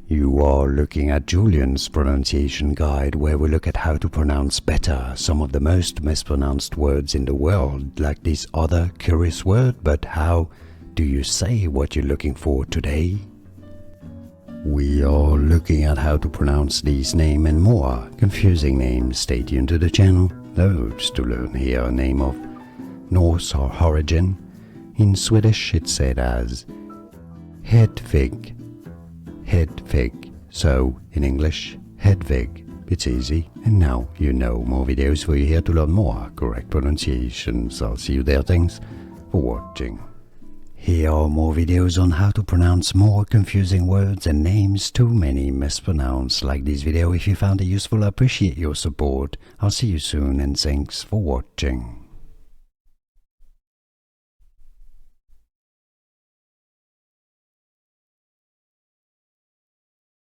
You are looking at Julian's pronunciation guide, where we look at how to pronounce better some of the most mispronounced words in the world, like this other curious word. But how do you say what you're looking for today? We are looking at how to pronounce these names and more confusing names. Stay tuned to the channel. Loads to learn here. A name of Norse or origin. In Swedish it's said as Hedvig. Hedvig. So in English, Hedvig. It's easy, and now you know. More videos for you here to learn more correct pronunciations. I'll see you there. Thanks for watching. Here are more videos on how to pronounce more confusing words and names too many mispronounced. Like this video if you found it useful. I appreciate your support. I'll see you soon, and thanks for watching.